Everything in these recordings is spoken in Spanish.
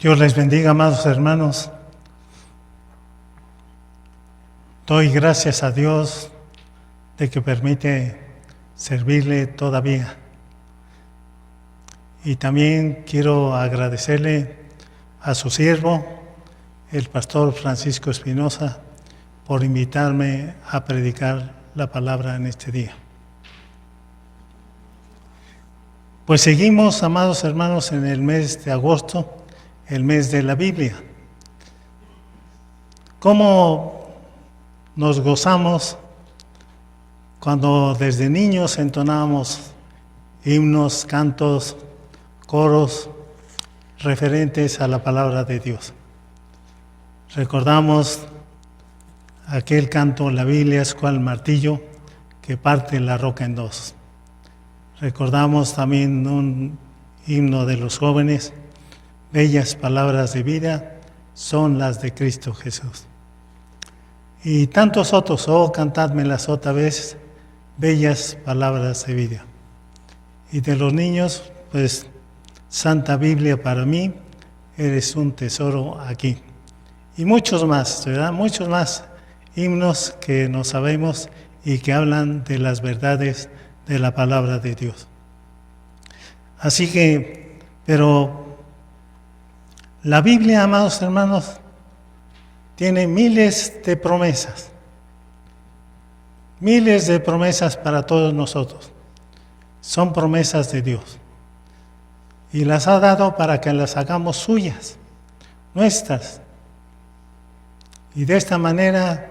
Dios les bendiga, amados hermanos. Doy gracias a Dios de que permite servirle todavía. Y también quiero agradecerle a su siervo, el pastor Francisco Espinosa, por invitarme a predicar la palabra en este día. Pues seguimos, amados hermanos, en el mes de agosto, el mes de la Biblia. ¿Cómo nos gozamos cuando desde niños entonábamos himnos, cantos, coros referentes a la palabra de Dios? Recordamos aquel canto, la Biblia es cual martillo que parte la roca en dos. Recordamos también un himno de los jóvenes, bellas palabras de vida son las de Cristo Jesús. Y tantos otros, cantádmelas otra vez, bellas palabras de vida. Y de los niños, pues, Santa Biblia para mí, eres un tesoro aquí. Y muchos más, ¿verdad? Muchos más himnos que no sabemos y que hablan de las verdades de la palabra de Dios. Así que, pero la Biblia, amados hermanos, tiene miles de promesas para todos nosotros. Son promesas de Dios. Y las ha dado para que las hagamos suyas, nuestras. Y de esta manera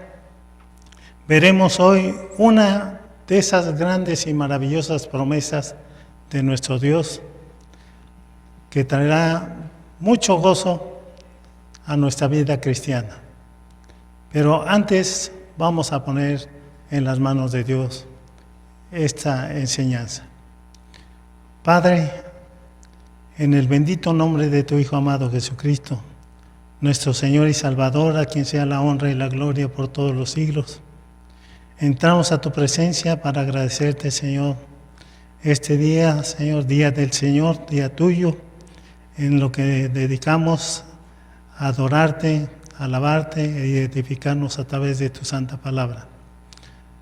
veremos hoy una de esas grandes y maravillosas promesas de nuestro Dios que traerá mucho gozo a nuestra vida cristiana. Pero antes vamos a poner en las manos de Dios esta enseñanza. Padre, en el bendito nombre de tu Hijo amado Jesucristo, nuestro Señor y Salvador, a quien sea la honra y la gloria por todos los siglos, entramos a tu presencia para agradecerte, Señor, este día, Señor, día del Señor, día tuyo, en lo que dedicamos a adorarte, a alabarte y edificarnos a través de tu santa palabra.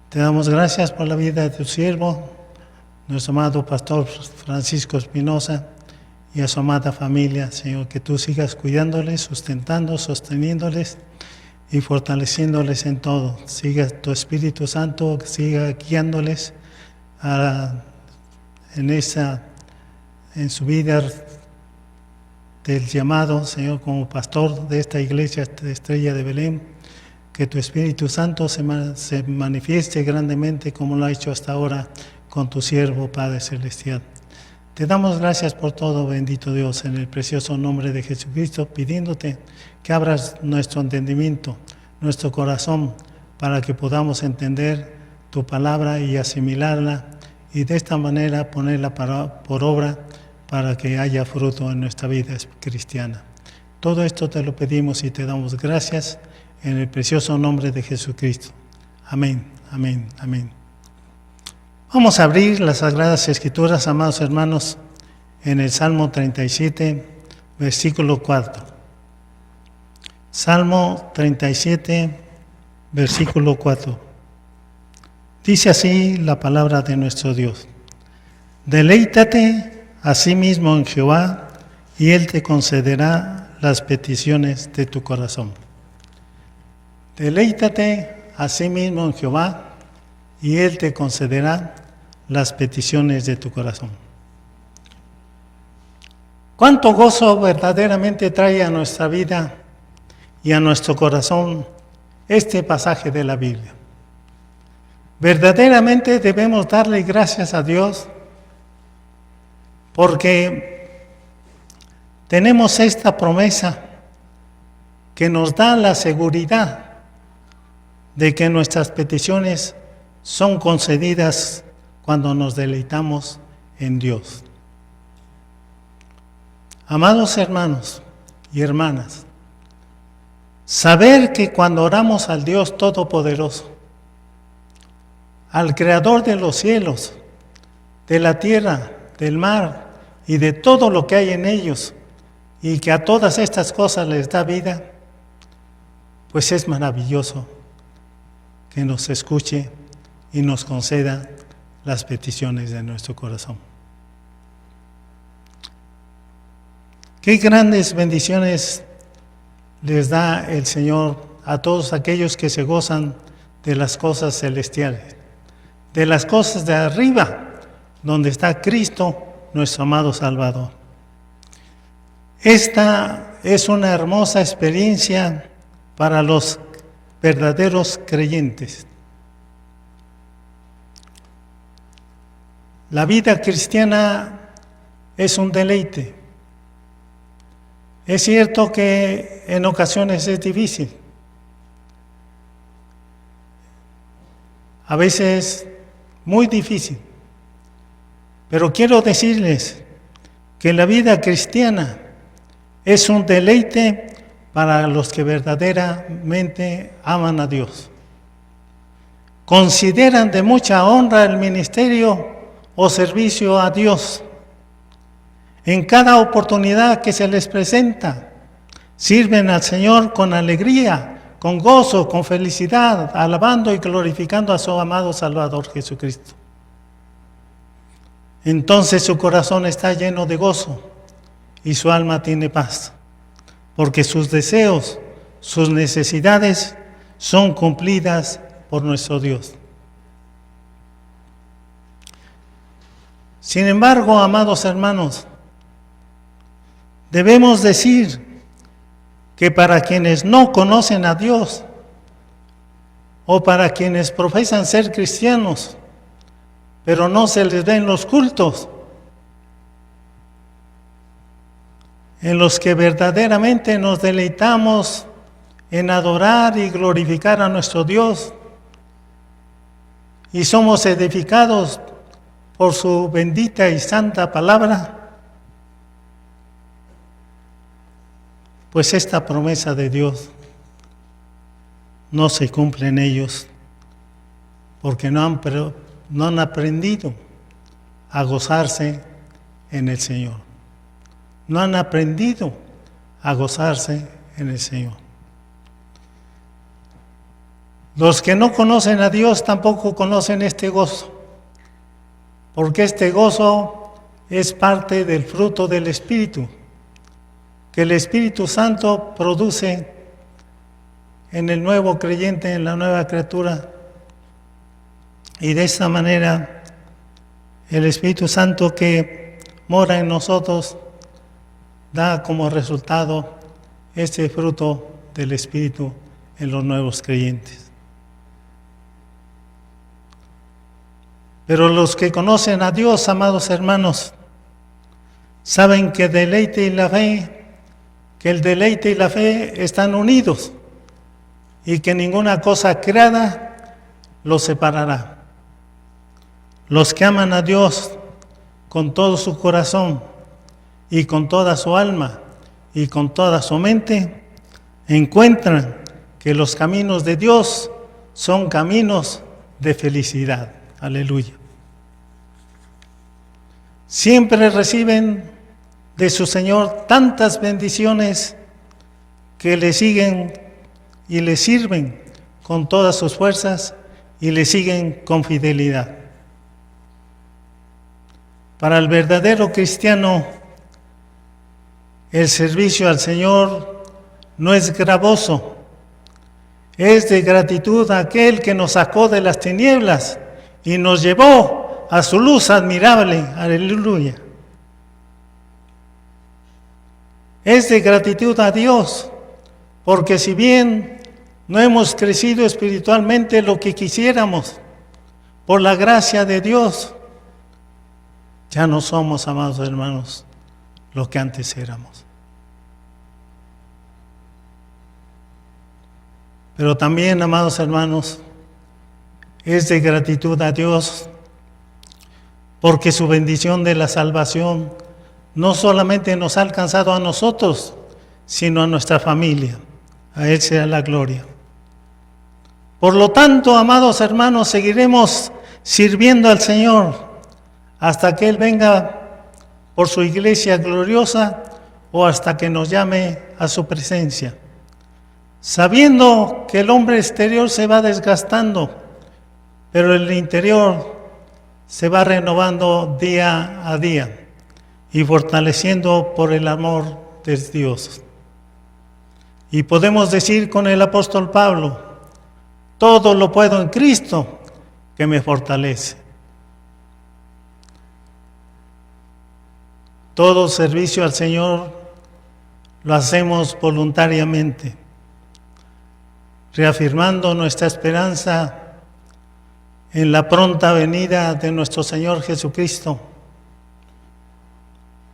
Te damos gracias por la vida de tu siervo, nuestro amado pastor Francisco Espinosa, y a su amada familia, Señor, que tú sigas cuidándoles, sustentando, sosteniéndoles y fortaleciéndoles en todo. Siga tu Espíritu Santo, siga guiándoles en su vida del llamado, Señor, como pastor de esta iglesia de Estrella de Belén, que tu Espíritu Santo se manifieste grandemente como lo ha hecho hasta ahora con tu siervo, Padre Celestial. Te damos gracias por todo, bendito Dios, en el precioso nombre de Jesucristo, pidiéndote que abras nuestro entendimiento, nuestro corazón, para que podamos entender tu palabra y asimilarla, y de esta manera ponerla por obra para que haya fruto en nuestra vida cristiana. Todo esto te lo pedimos y te damos gracias en el precioso nombre de Jesucristo. Amén, amén, amén. Vamos a abrir las Sagradas Escrituras, amados hermanos, en el Salmo 37, versículo 4. Salmo 37, versículo 4. Dice así la palabra de nuestro Dios. Deleítate asimismo en Jehová, y Él te concederá las peticiones de tu corazón. Deleítate asimismo en Jehová, y Él te concederá las peticiones de tu corazón. ¿Cuánto gozo verdaderamente trae a nuestra vida y a nuestro corazón este pasaje de la Biblia? Verdaderamente debemos darle gracias a Dios porque tenemos esta promesa que nos da la seguridad de que nuestras peticiones son concedidas cuando nos deleitamos en Dios. Amados hermanos y hermanas, saber que cuando oramos al Dios Todopoderoso, al Creador de los cielos, de la tierra, del mar y de todo lo que hay en ellos, y que a todas estas cosas les da vida, pues es maravilloso que nos escuche y nos conceda las peticiones de nuestro corazón. Qué grandes bendiciones les da el Señor a todos aquellos que se gozan de las cosas celestiales, de las cosas de arriba, donde está Cristo, nuestro amado Salvador. Esta es una hermosa experiencia para los verdaderos creyentes. La vida cristiana es un deleite. Es cierto que en ocasiones es difícil. A veces muy difícil. Pero quiero decirles que la vida cristiana es un deleite para los que verdaderamente aman a Dios. Consideran de mucha honra el ministerio o servicio a Dios. En cada oportunidad que se les presenta, sirven al Señor con alegría, con gozo, con felicidad, alabando y glorificando a su amado Salvador Jesucristo. Entonces su corazón está lleno de gozo y su alma tiene paz, porque sus deseos, sus necesidades son cumplidas por nuestro Dios. Sin embargo, amados hermanos, debemos decir que para quienes no conocen a Dios o para quienes profesan ser cristianos, pero no se les ven los cultos, en los que verdaderamente nos deleitamos en adorar y glorificar a nuestro Dios y somos edificados por su bendita y santa palabra, pues esta promesa de Dios no se cumple en ellos porque no han aprendido a gozarse en el Señor. No han aprendido a gozarse en el Señor. Los que no conocen a Dios tampoco conocen este gozo, porque este gozo es parte del fruto del Espíritu, que el Espíritu Santo produce en el nuevo creyente, en la nueva criatura. Y de esta manera, el Espíritu Santo que mora en nosotros da como resultado este fruto del Espíritu en los nuevos creyentes. Pero los que conocen a Dios, amados hermanos, saben que el deleite y la fe están unidos y que ninguna cosa creada los separará. Los que aman a Dios con todo su corazón y con toda su alma y con toda su mente, encuentran que los caminos de Dios son caminos de felicidad. Aleluya. Siempre reciben de su Señor tantas bendiciones que le siguen y le sirven con todas sus fuerzas y le siguen con fidelidad. Para el verdadero cristiano, el servicio al Señor no es gravoso, es de gratitud a aquel que nos sacó de las tinieblas y nos llevó a su luz admirable. Aleluya. Es de gratitud a Dios, porque si bien no hemos crecido espiritualmente lo que quisiéramos, por la gracia de Dios, ya no somos, amados hermanos, lo que antes éramos. Pero también, amados hermanos, es de gratitud a Dios porque su bendición de la salvación no solamente nos ha alcanzado a nosotros, sino a nuestra familia. A Él sea la gloria. Por lo tanto, amados hermanos, seguiremos sirviendo al Señor hasta que Él venga por su iglesia gloriosa o hasta que nos llame a su presencia, sabiendo que el hombre exterior se va desgastando, pero el interior se va renovando día a día y fortaleciendo por el amor de Dios. Y podemos decir con el apóstol Pablo: todo lo puedo en Cristo que me fortalece. Todo servicio al Señor lo hacemos voluntariamente, reafirmando nuestra esperanza en la pronta venida de nuestro Señor Jesucristo,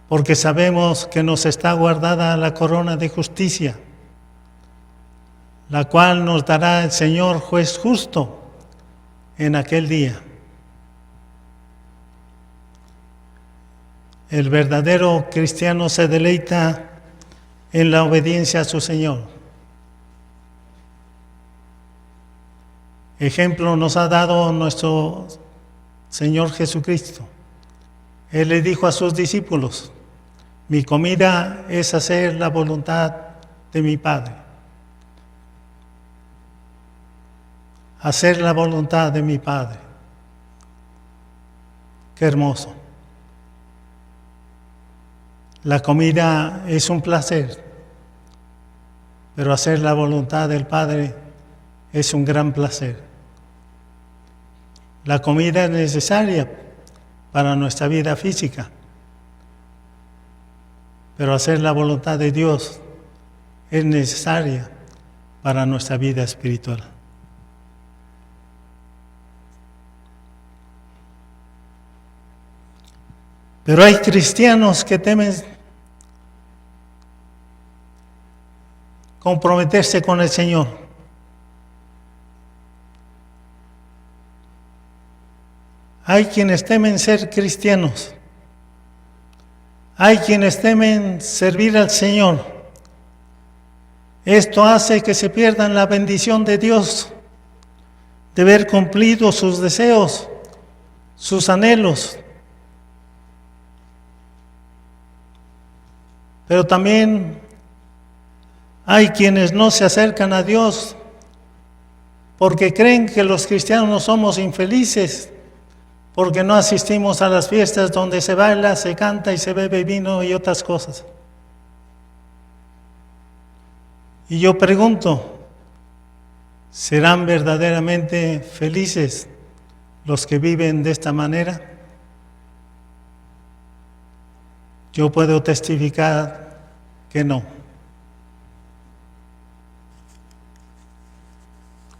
porque sabemos que nos está guardada la corona de justicia, la cual nos dará el Señor juez justo en aquel día. El verdadero cristiano se deleita en la obediencia a su Señor. Ejemplo nos ha dado nuestro Señor Jesucristo. Él le dijo a sus discípulos: mi comida es hacer la voluntad de mi Padre. Hacer la voluntad de mi Padre. Qué hermoso. La comida es un placer, pero hacer la voluntad del Padre es un gran placer. La comida es necesaria para nuestra vida física, pero hacer la voluntad de Dios es necesaria para nuestra vida espiritual. Pero hay cristianos que temen comprometerse con el Señor. Hay quienes temen ser cristianos. Hay quienes temen servir al Señor. Esto hace que se pierdan la bendición de Dios, de ver cumplidos sus deseos, sus anhelos. Pero también hay quienes no se acercan a Dios porque creen que los cristianos somos infelices, porque no asistimos a las fiestas donde se baila, se canta y se bebe vino y otras cosas. Y yo pregunto, ¿serán verdaderamente felices los que viven de esta manera? Yo puedo testificar que no.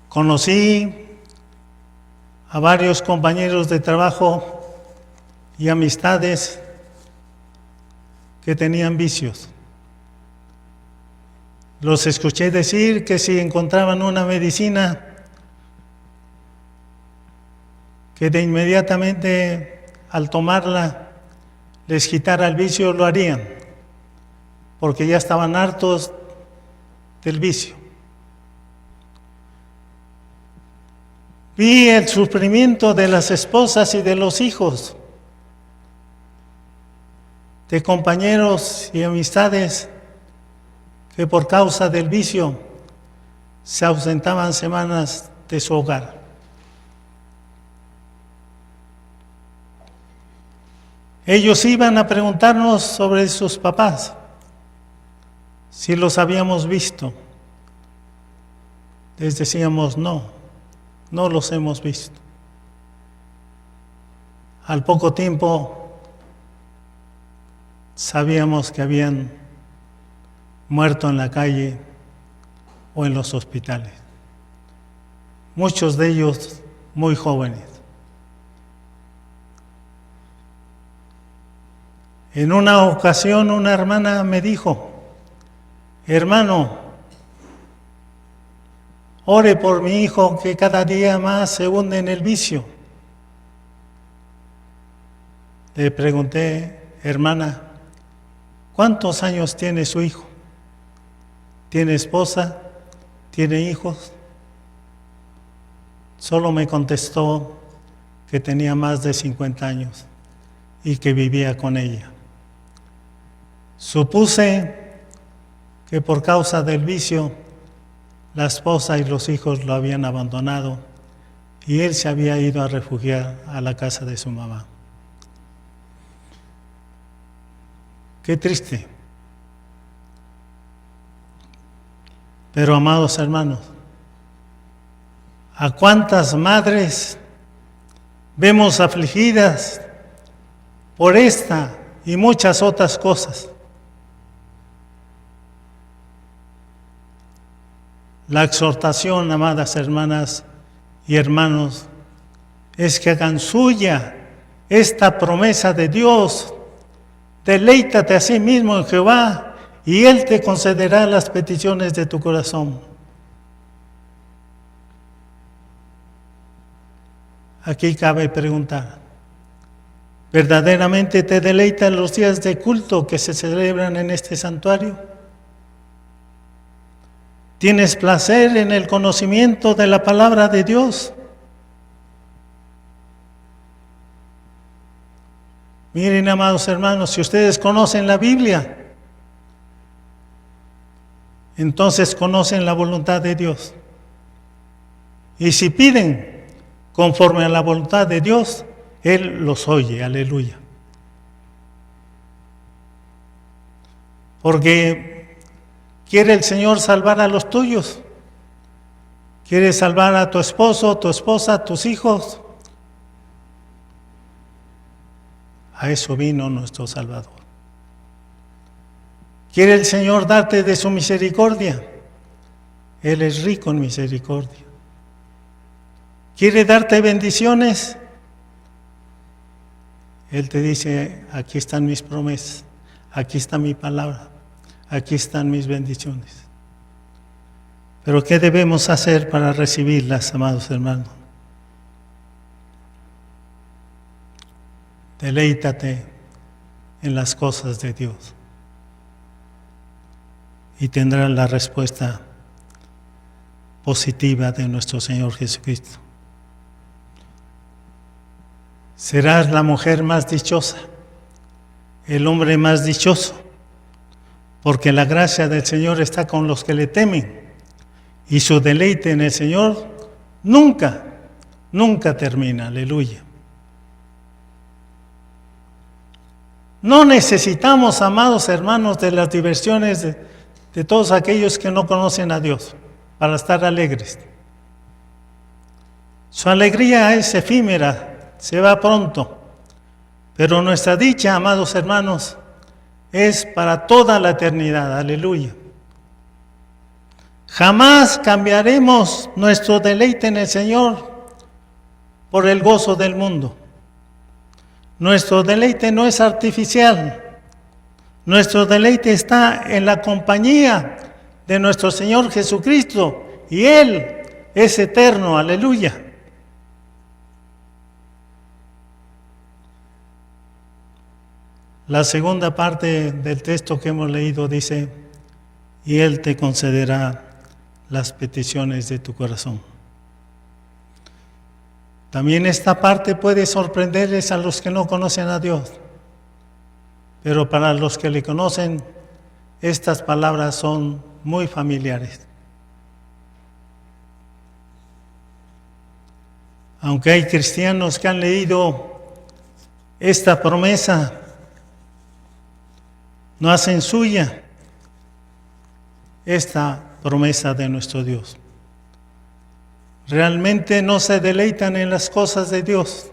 Conocí a varios compañeros de trabajo y amistades que tenían vicios. Los escuché decir que si encontraban una medicina, que de inmediatamente al tomarla les quitara el vicio, lo harían, porque ya estaban hartos del vicio. Vi el sufrimiento de las esposas y de los hijos, de compañeros y amistades que por causa del vicio se ausentaban semanas de su hogar. Ellos iban a preguntarnos sobre sus papás, si los habíamos visto. Les decíamos no los hemos visto. Al poco tiempo sabíamos que habían muerto en la calle o en los hospitales. Muchos de ellos muy jóvenes. En una ocasión una hermana me dijo: hermano, ore por mi hijo que cada día más se hunde en el vicio. Le pregunté: hermana, ¿cuántos años tiene su hijo? ¿Tiene esposa? ¿Tiene hijos? Solo me contestó que tenía más de 50 años y que vivía con ella. Supuse que por causa del vicio, la esposa y los hijos lo habían abandonado y él se había ido a refugiar a la casa de su mamá. Qué triste. Pero, amados hermanos, ¿a cuántas madres vemos afligidas por esta y muchas otras cosas? La exhortación, amadas hermanas y hermanos, es que hagan suya esta promesa de Dios. Deleítate a sí mismo en Jehová y Él te concederá las peticiones de tu corazón. Aquí cabe preguntar, ¿verdaderamente te deleitan los días de culto que se celebran en este santuario? ¿Tienes placer en el conocimiento de la palabra de Dios? Miren, amados hermanos, si ustedes conocen la Biblia, entonces conocen la voluntad de Dios. Y si piden conforme a la voluntad de Dios, Él los oye, aleluya. Porque quiere el Señor salvar a los tuyos. Quiere salvar a tu esposo, tu esposa, tus hijos. A eso vino nuestro Salvador. ¿Quiere el Señor darte de su misericordia? Él es rico en misericordia. ¿Quiere darte bendiciones? Él te dice, aquí están mis promesas, aquí está mi palabra, aquí están mis bendiciones. Pero ¿qué debemos hacer para recibirlas, amados hermanos? Deleítate en las cosas de Dios y tendrás la respuesta positiva de nuestro Señor Jesucristo. Serás la mujer más dichosa, el hombre más dichoso, porque la gracia del Señor está con los que le temen y su deleite en el Señor nunca termina. Aleluya. No necesitamos, amados hermanos, de las diversiones de todos aquellos que no conocen a Dios para estar alegres. Su alegría es efímera, se va pronto, pero nuestra dicha, amados hermanos, es para toda la eternidad. Aleluya. Jamás cambiaremos nuestro deleite en el Señor por el gozo del mundo. Nuestro deleite no es artificial. Nuestro deleite está en la compañía de nuestro Señor Jesucristo y Él es eterno. Aleluya. La segunda parte del texto que hemos leído dice, y Él te concederá las peticiones de tu corazón. También esta parte puede sorprenderles a los que no conocen a Dios, pero para los que le conocen, estas palabras son muy familiares. Aunque hay cristianos que han leído esta promesa, no hacen suya esta promesa de nuestro Dios. Realmente no se deleitan en las cosas de Dios,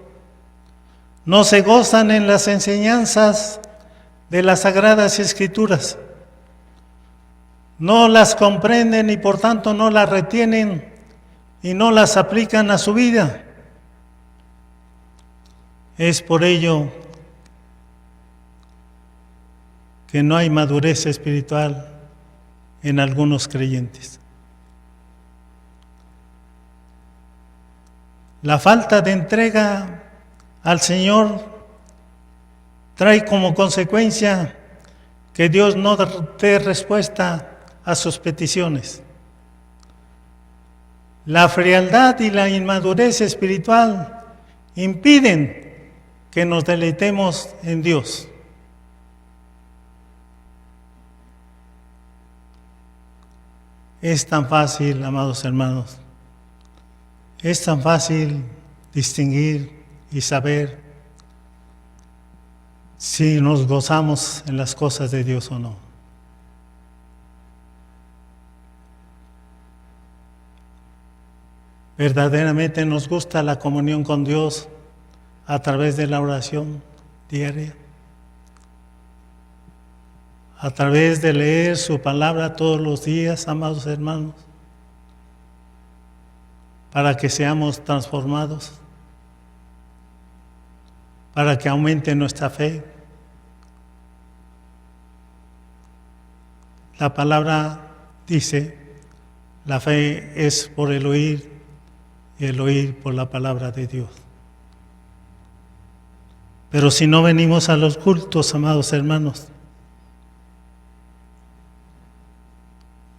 no se gozan en las enseñanzas de las Sagradas Escrituras, no las comprenden y por tanto no las retienen y no las aplican a su vida. Es por ello que no hay madurez espiritual en algunos creyentes. La falta de entrega al Señor trae como consecuencia que Dios no dé respuesta a sus peticiones. La frialdad y la inmadurez espiritual impiden que nos deleitemos en Dios. Es tan fácil, amados hermanos, es tan fácil distinguir y saber si nos gozamos en las cosas de Dios o no. Verdaderamente nos gusta la comunión con Dios a través de la oración diaria, a través de leer su palabra todos los días, amados hermanos, para que seamos transformados, para que aumente nuestra fe. La palabra dice, la fe es por el oír y el oír por la palabra de Dios. Pero si no venimos a los cultos, amados hermanos,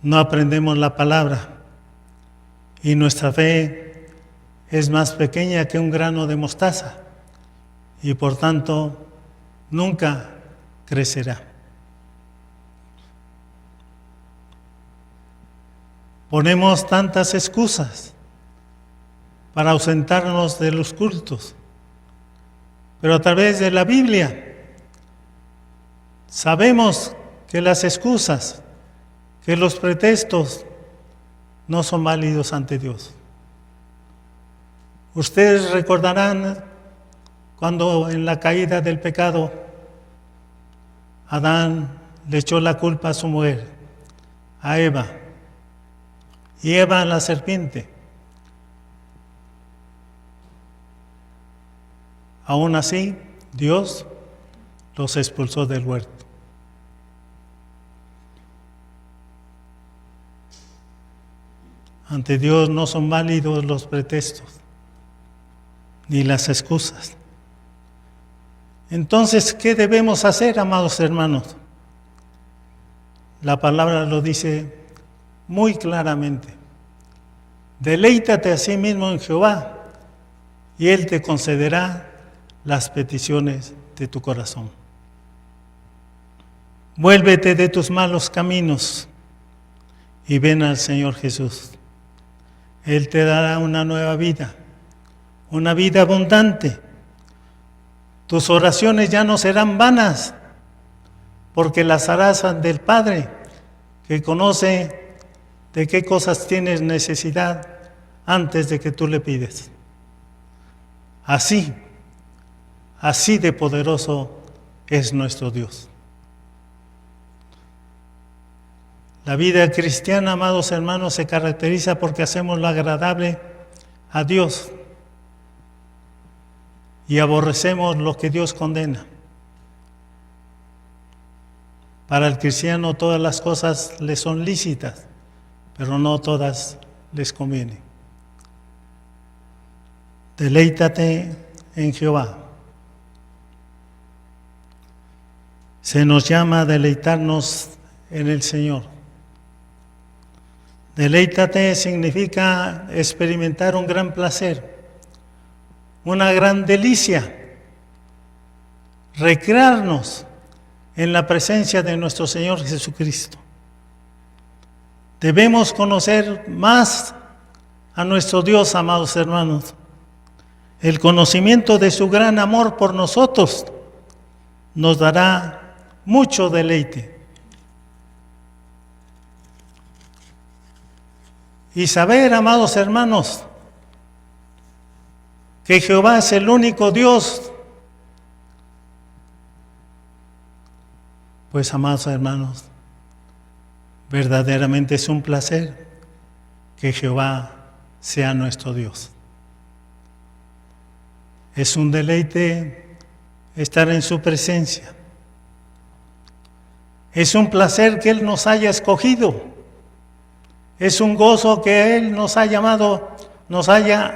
no aprendemos la palabra y nuestra fe es más pequeña que un grano de mostaza y por tanto nunca crecerá. Ponemos tantas excusas para ausentarnos de los cultos, pero a través de la Biblia sabemos que las excusas, que los pretextos no son válidos ante Dios. Ustedes recordarán cuando en la caída del pecado Adán le echó la culpa a su mujer, a Eva, y Eva a la serpiente. Aún así, Dios los expulsó del huerto. Ante Dios no son válidos los pretextos ni las excusas. Entonces, ¿qué debemos hacer, amados hermanos? La palabra lo dice muy claramente. Deleítate a sí mismo en Jehová y Él te concederá las peticiones de tu corazón. Vuélvete de tus malos caminos y ven al Señor Jesús. Él te dará una nueva vida, una vida abundante. Tus oraciones ya no serán vanas, porque las harás del Padre, que conoce de qué cosas tienes necesidad antes de que tú le pides. Así de poderoso es nuestro Dios. La vida cristiana, amados hermanos, se caracteriza porque hacemos lo agradable a Dios y aborrecemos lo que Dios condena. Para el cristiano todas las cosas le son lícitas, pero no todas les convienen. Deleítate en Jehová. Se nos llama a deleitarnos en el Señor. Deleítate significa experimentar un gran placer, una gran delicia, recrearnos en la presencia de nuestro Señor Jesucristo. Debemos conocer más a nuestro Dios, amados hermanos. El conocimiento de su gran amor por nosotros nos dará mucho deleite. Y saber, amados hermanos, que Jehová es el único Dios. Pues, amados hermanos, verdaderamente es un placer que Jehová sea nuestro Dios. Es un deleite estar en su presencia. Es un placer que Él nos haya escogido. Es un gozo que Él nos haya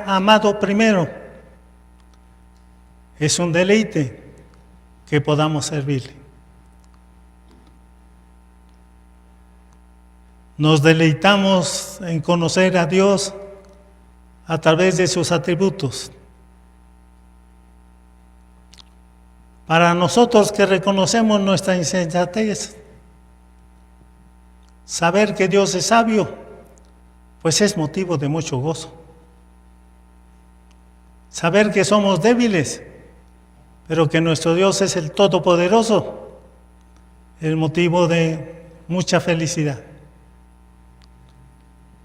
amado primero. Es un deleite que podamos servirle. Nos deleitamos en conocer a Dios a través de sus atributos. Para nosotros que reconocemos nuestra insensatez, saber que Dios es sabio pues es motivo de mucho gozo. Saber que somos débiles, pero que nuestro Dios es el Todopoderoso, es motivo de mucha felicidad.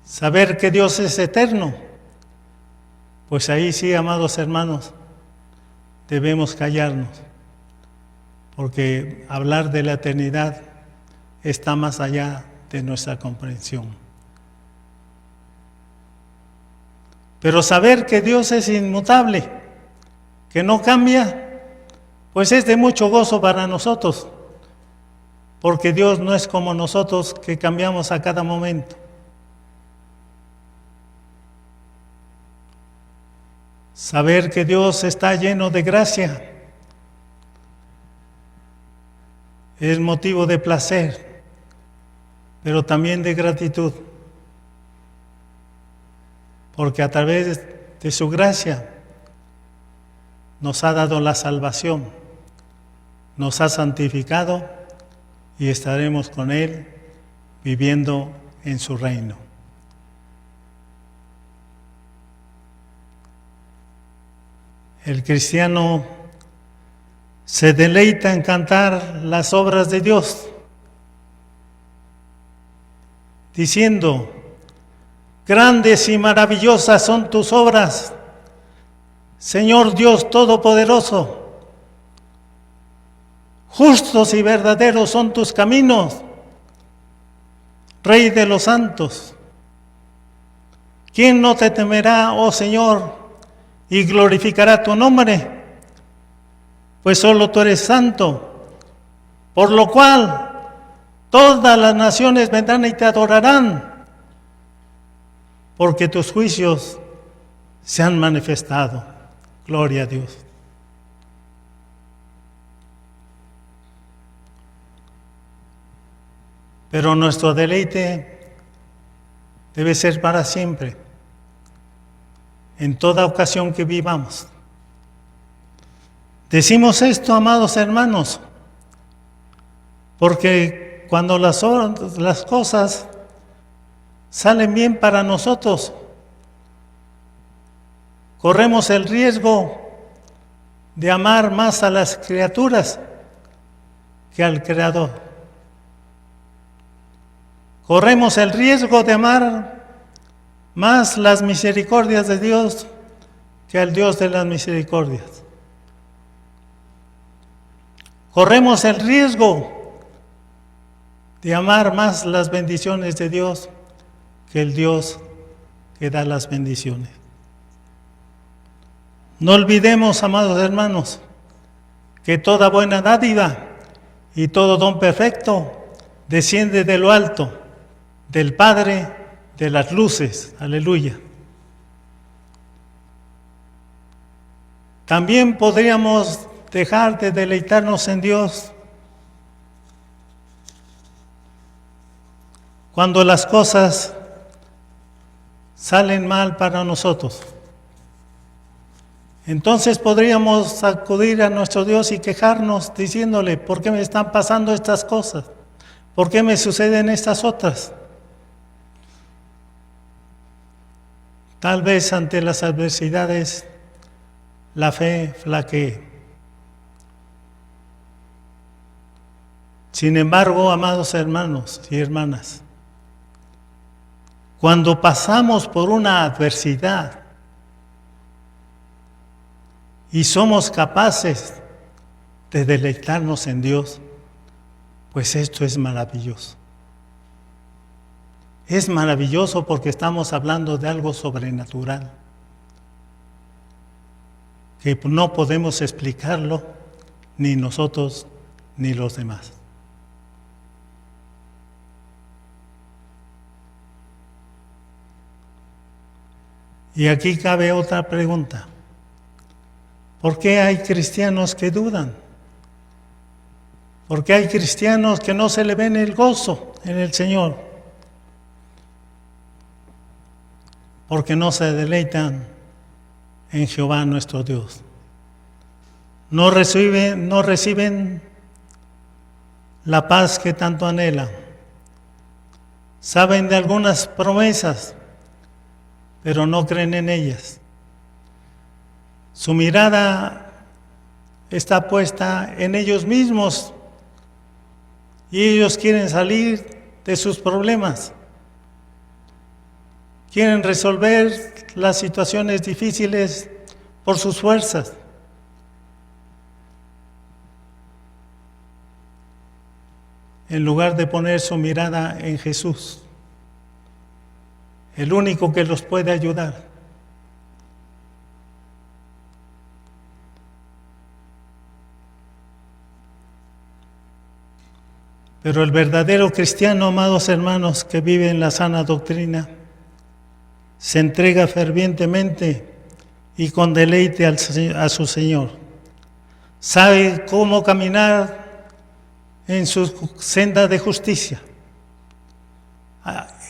Saber que Dios es eterno, pues ahí sí, amados hermanos, debemos callarnos, porque hablar de la eternidad está más allá de nuestra comprensión. Pero saber que Dios es inmutable, que no cambia, pues es de mucho gozo para nosotros, porque Dios no es como nosotros que cambiamos a cada momento. Saber que Dios está lleno de gracia es motivo de placer, pero también de gratitud, porque a través de su gracia nos ha dado la salvación, nos ha santificado y estaremos con Él viviendo en su reino. El cristiano se deleita en cantar las obras de Dios, diciendo: grandes y maravillosas son tus obras, Señor Dios Todopoderoso. Justos y verdaderos son tus caminos, Rey de los santos. ¿Quién no te temerá, oh Señor, y glorificará tu nombre? Pues solo tú eres santo, por lo cual todas las naciones vendrán y te adorarán, porque tus juicios se han manifestado. Gloria a Dios. Pero nuestro deleite debe ser para siempre, en toda ocasión que vivamos. Decimos esto, amados hermanos, porque cuando las cosas salen bien para nosotros, corremos el riesgo de amar más a las criaturas que al Creador. Corremos el riesgo de amar más las misericordias de Dios que al Dios de las misericordias. Corremos el riesgo de amar más las bendiciones de Dios que el Dios que da las bendiciones. No olvidemos, amados hermanos, que toda buena dádiva y todo don perfecto desciende de lo alto, del Padre de las luces. Aleluya. También podríamos dejar de deleitarnos en Dios cuando las cosas salen mal para nosotros. Entonces podríamos acudir a nuestro Dios y quejarnos diciéndole: ¿por qué me están pasando estas cosas? ¿Por qué me suceden estas otras? Tal vez ante las adversidades la fe flaquee. Sin embargo, amados hermanos y hermanas, cuando pasamos por una adversidad y somos capaces de deleitarnos en Dios, pues esto es maravilloso. Es maravilloso porque estamos hablando de algo sobrenatural, que no podemos explicarlo ni nosotros ni los demás. Y aquí cabe otra pregunta. ¿Por qué hay cristianos que dudan? ¿Por qué hay cristianos que no se le ven el gozo en el Señor? Porque no se deleitan en Jehová nuestro Dios. No reciben la paz que tanto anhelan. Saben de algunas promesas, pero no creen en ellas. Su mirada está puesta en ellos mismos y ellos quieren salir de sus problemas. Quieren resolver las situaciones difíciles por sus fuerzas. En lugar de poner su mirada en Jesús, el único que los puede ayudar. Pero el verdadero cristiano, amados hermanos, que vive en la sana doctrina, se entrega fervientemente y con deleite a su Señor. Sabe cómo caminar en su senda de justicia.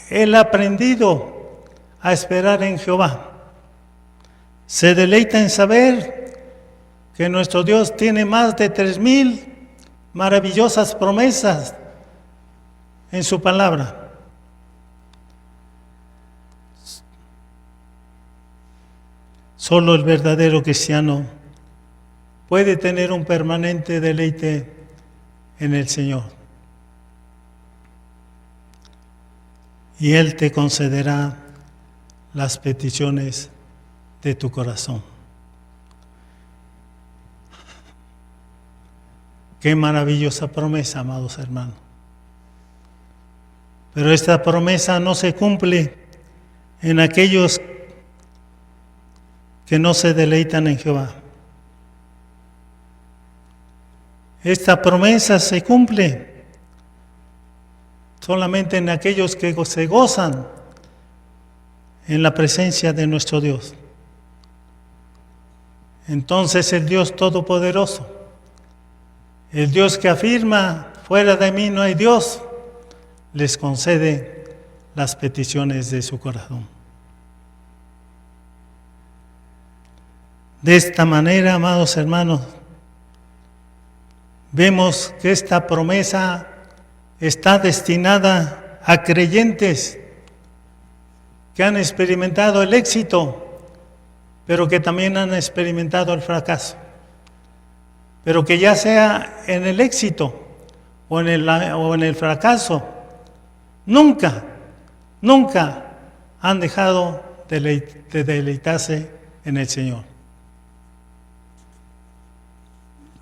Él ha aprendido a esperar en Jehová. Se deleita en saber que nuestro Dios tiene más de 3,000 maravillosas promesas en su palabra. Solo el verdadero cristiano puede tener un permanente deleite en el Señor. Y Él te concederá las peticiones de tu corazón. Qué maravillosa promesa, amados hermanos. Pero esta promesa no se cumple en aquellos que no se deleitan en Jehová. Esta promesa se cumple solamente en aquellos que se gozan en la presencia de nuestro Dios. Entonces el Dios Todopoderoso, el Dios que afirma, fuera de mí no hay Dios, les concede las peticiones de su corazón. De esta manera, amados hermanos, vemos que esta promesa está destinada a creyentes que han experimentado el éxito, pero que también han experimentado el fracaso. Pero que ya sea en el éxito o en el fracaso, nunca han dejado de deleitarse en el Señor.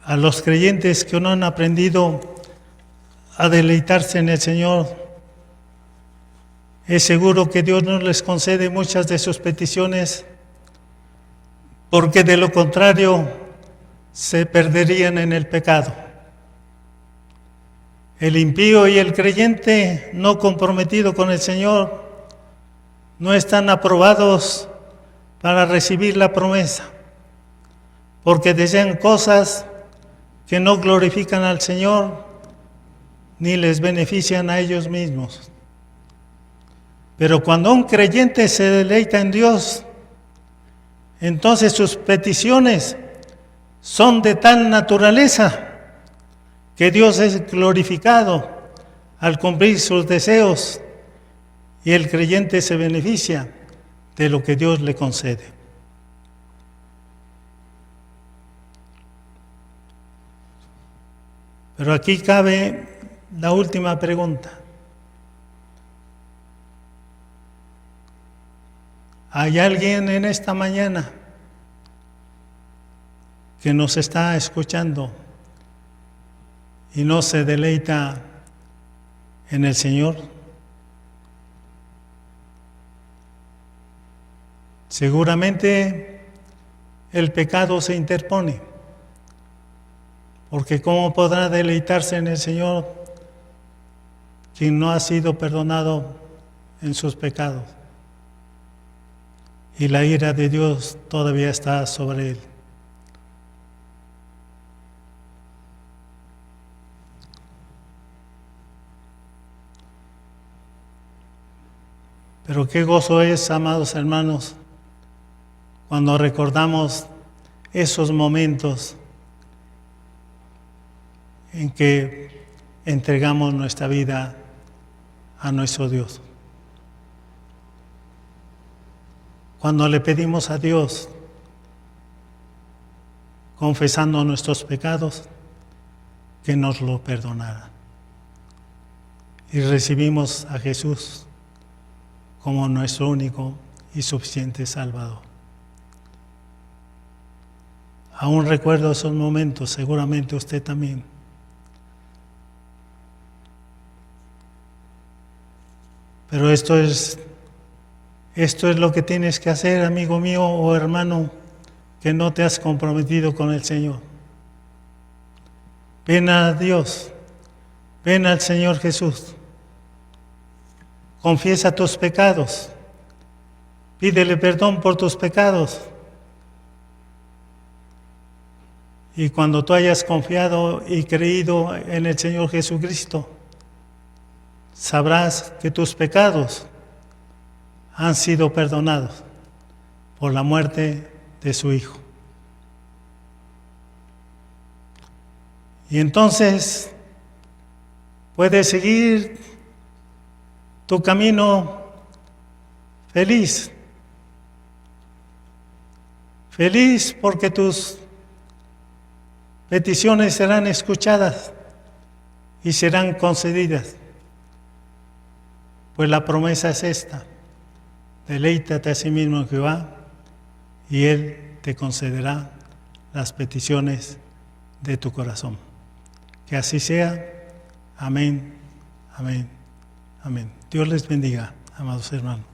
A los creyentes que no han aprendido a deleitarse en el Señor, es seguro que Dios no les concede muchas de sus peticiones, porque de lo contrario se perderían en el pecado. El impío y el creyente no comprometido con el Señor no están aprobados para recibir la promesa, porque desean cosas que no glorifican al Señor ni les benefician a ellos mismos. Pero cuando un creyente se deleita en Dios, entonces sus peticiones son de tal naturaleza que Dios es glorificado al cumplir sus deseos y el creyente se beneficia de lo que Dios le concede. Pero aquí cabe la última pregunta. ¿Hay alguien en esta mañana que nos está escuchando y no se deleita en el Señor? Seguramente el pecado se interpone, porque ¿cómo podrá deleitarse en el Señor quien no ha sido perdonado en sus pecados? Y la ira de Dios todavía está sobre él. Pero qué gozo es, amados hermanos, cuando recordamos esos momentos en que entregamos nuestra vida a nuestro Dios. cuando le pedimos a Dios, confesando nuestros pecados, que nos lo perdonara. Y recibimos a Jesús como nuestro único y suficiente Salvador. Aún recuerdo esos momentos, seguramente usted también. Pero esto es lo que tienes que hacer, amigo mío o hermano, que no te has comprometido con el Señor. Ven a Dios, ven al Señor Jesús. Confiesa tus pecados, pídele perdón por tus pecados. Y cuando tú hayas confiado y creído en el Señor Jesucristo, sabrás que tus pecados han sido perdonados por la muerte de su Hijo. Y entonces puedes seguir tu camino feliz. Feliz porque tus peticiones serán escuchadas y serán concedidas. Pues la promesa es esta: deleítate a sí mismo en Jehová y Él te concederá las peticiones de tu corazón. Que así sea. Amén, amén, amén. Dios les bendiga, amados hermanos.